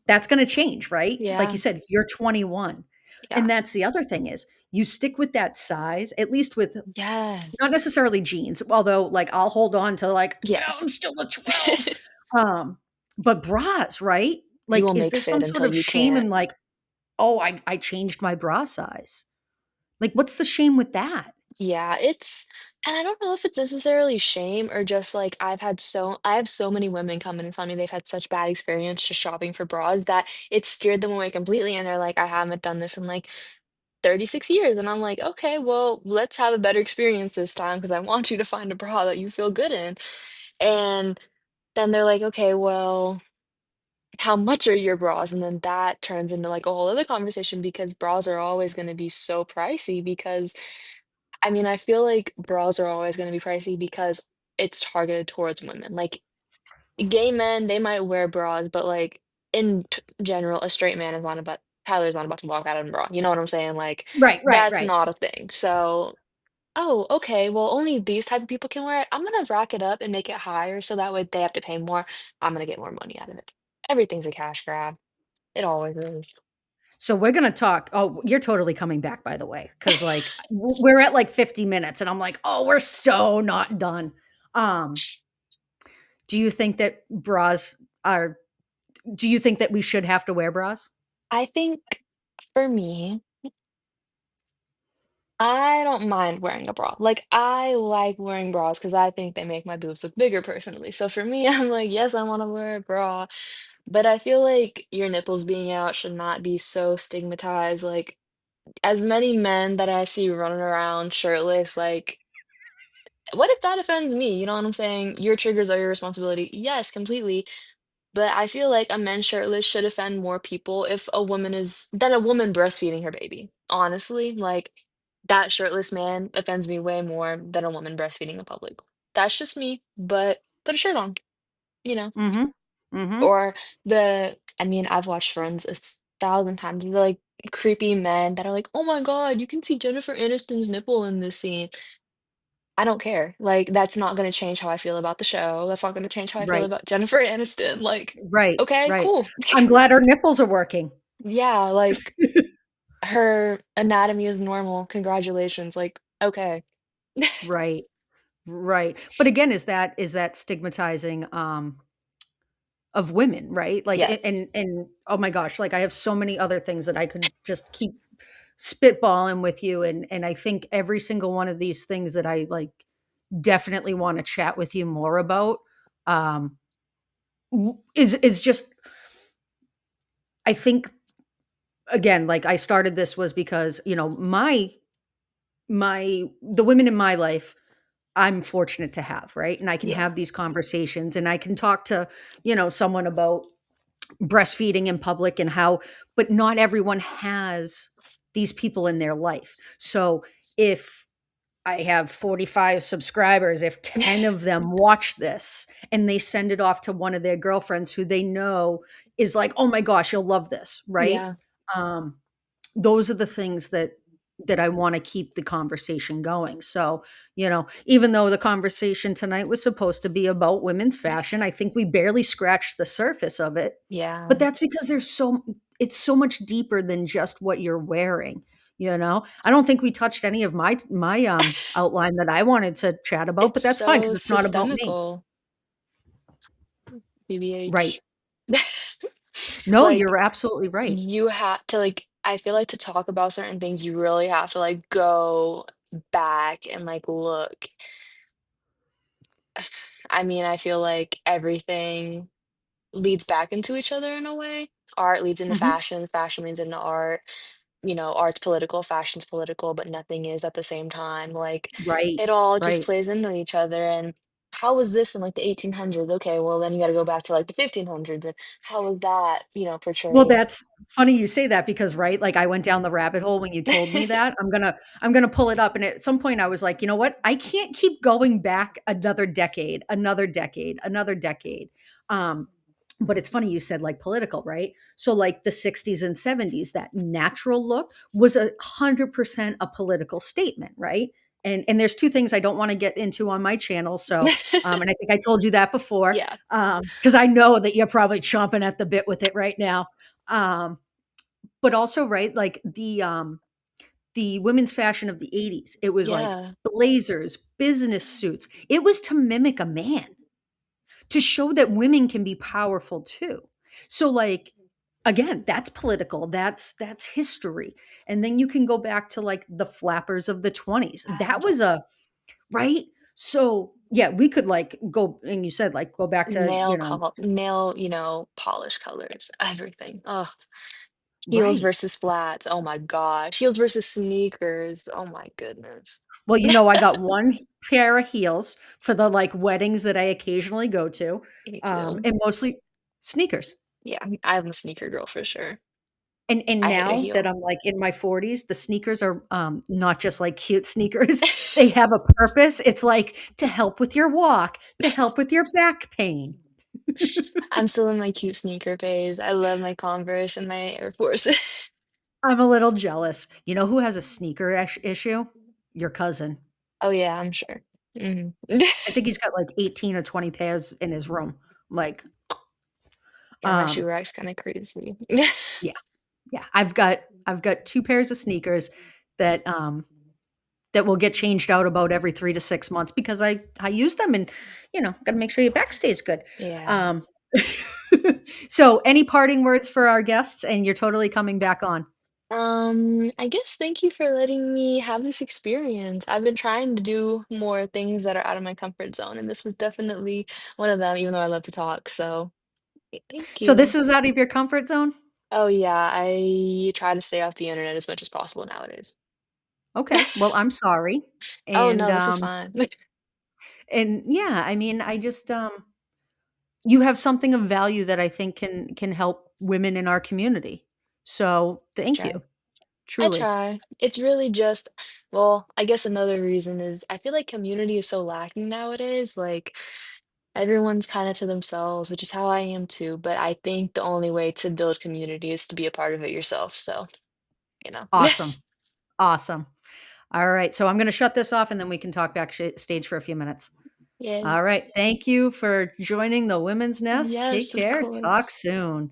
that's gonna change, right? Like Yeah, you said, you're 21, yeah. and that's the other thing is, you stick with that size, at least with Yes, not necessarily jeans, although, like, I'll hold on to, like, "Yeah, yes. I'm still a 12." Um, but bras, right? You Like, will is make there some fit sort until of you shame can't. in, like, "Oh, I changed my bra size." Like, what's the shame with that? Yeah, and I don't know if it's necessarily shame or just like I have so many women come in and tell me they've had such bad experience just shopping for bras that it scared them away completely and they're like, I haven't done this in like 36 years. And I'm like, okay, well, let's have a better experience this time because I want you to find a bra that you feel good in. And then they're like, okay, well, how much are your bras? And then that turns into like a whole other conversation because bras are always going to be so pricey because I mean, I feel like bras are always going to be pricey because it's targeted towards women. Like gay men, they might wear bras, but like in general, a straight man is not about Tyler's not about to walk out in a bra. You know what I'm saying? Like Right, right, that's right. not a thing. So, oh, okay, well, only these type of people can wear it. I'm gonna rack it up and make it higher so that way they have to pay more. I'm gonna get more money out of it. Everything's a cash grab. It always is. So we're gonna talk you're totally coming back, by the way, because like, we're at, like, 50 minutes, and I'm like, "Oh, we're so not done." Um, do you think that bras are do you think that we should have to wear bras? I think for me, I don't mind wearing a bra. Like, I like wearing bras because I think they make my boobs look bigger personally. So for me, I'm like, yes, I want to wear a bra. But I feel like your nipples being out should not be so stigmatized. Like, as many men that I see running around shirtless, like, what if that offends me? You know what I'm saying? Your triggers are your responsibility. Yes, completely. But I feel like a man shirtless should offend more people if a woman is than a woman breastfeeding her baby. Honestly, like that shirtless man offends me way more than a woman breastfeeding in public. That's just me, but put a shirt on, you know. Mhm. Mhm. Or I mean, I've watched Friends thousand times. The like creepy men that are like, "Oh my God, you can see Jennifer Aniston's nipple in this scene." I don't care. Like, that's not gonna change how I feel about the show. That's not gonna change how I feel Right. about Jennifer Aniston. Like, Right. okay, Right. cool. I'm glad her nipples are working. Yeah, like her anatomy is normal. Congratulations. Like, okay. Right. Right. But again, is that stigmatizing of women, right? Like Yes. and oh my gosh, like I have so many other things that I could just keep spitballing with you and I think every single one of these things that I like definitely want to chat with you more about um is just I think again like I started this was because, you know, my the women in my life I'm fortunate to have, right? And I can Yeah. have these conversations and I can talk to, you know, someone about breastfeeding in public and how but not everyone has these people in their life. So if I have 45 subscribers, if 10 of them watch this and they send it off to one of their girlfriends who they know is like, "Oh my gosh, you'll love this," right? Yeah. Um, those are the things that I wanna keep the conversation going. So, you know, even though the conversation tonight was supposed to be about women's fashion, I think we barely scratched the surface of it. Yeah. But that's because it's so much deeper than just what you're wearing, you know? I don't think we touched any of my outline that I wanted to chat about, It's but that's fine because so it's not about me. systemical, Right. BBH. No, Like, you're absolutely right. you have to, like, I feel like to talk about certain things, you really have to, like, go back and, like, look. I mean, I feel like everything leads back into each other in a way. Art leads into Mhm. fashion, fashion leads into art. You know, art's political, fashion's political, but nothing is at the same time. Like, Right. it all just Right. plays into each other. And how was this in like the 1800s? Okay, well, then you got to go back to like the 1500s. And how was that, Well, portrayed? that's funny you say that because, right, like, I went down the rabbit hole when you told me that. I'm gonna pull it up, and at some point, I was like, "You know what? I can't keep going back another decade, another decade, another decade." Um, but it's funny you said, like, political, right? So, like, the '60s and '70s, that natural look was 100% a political statement, right? And there's 2 things I don't wanna get into on my channel, so, and I think I told you that before, Yeah. because I know that you're probably chomping at the bit with it right now. Um, but also, right, like the women's fashion of the '80s, it was like Yeah. blazers, business suits. It was to mimic a man, to show that women can be powerful too. So like again, that's political. That's history. And then you can go back to like the flappers of the '20s. That was Yes. a right? So yeah, we could like go and you said like go back to, you know, Nail, polish colors, everything. Ugh. Heels right. versus flats. Oh my gosh. Heels versus sneakers. Oh my goodness. Well, you know, I got 1 pair of heels for the, like, weddings that I occasionally go to, Me too. and mostly sneakers. Yeah, I'm a sneaker girl for sure. And I hate a now that heel. I'm, like, in my 40s, the sneakers are, not just, like, cute sneakers, they have a purpose. It's, like, to help with your walk, to help with your back pain. I'm still in my cute sneaker phase. I love my Converse and my Air Force. I'm a little jealous. You know who has a sneaker issue? Your cousin. Oh, yeah, I'm sure. Mhm. I think he's got, like, 18 or 20 pairs in his room. Like, Yeah, my shoe um, rack's kinda crazy. yeah. Yeah, I've got 2 pairs of sneakers that, that will get changed out about every 3 to 6 months because I use them and, you know, gotta make sure your back stays good. Yeah. Um, so any parting words for our guests? And you're totally coming back on. I guess thank you for letting me have this experience. I've been trying to do more things that are out of my comfort zone, and this was definitely one of them, even though I love to talk, so, thank So you. this is out of your comfort zone? Oh, yeah, I try to stay off the internet as much as possible nowadays. Okay, well, I'm sorry. Oh, And, no, this is fine. and yeah, I mean, I just, you have something of value that I think can help women in our community. So, thank Try. you, I truly. try. It's really just well, I guess another reason is I feel like community is so lacking nowadays, like Everyone's kind of to themselves, which is how I am too. But I think the only way to build community is to be a part of it yourself. So, you know. Awesome. Awesome. All right. So I'm going to shut this off and then we can talk backstage for a few minutes. Yeah. All right. Thank you for joining the Women's Nest. Take Yes, of care. Talk course. soon.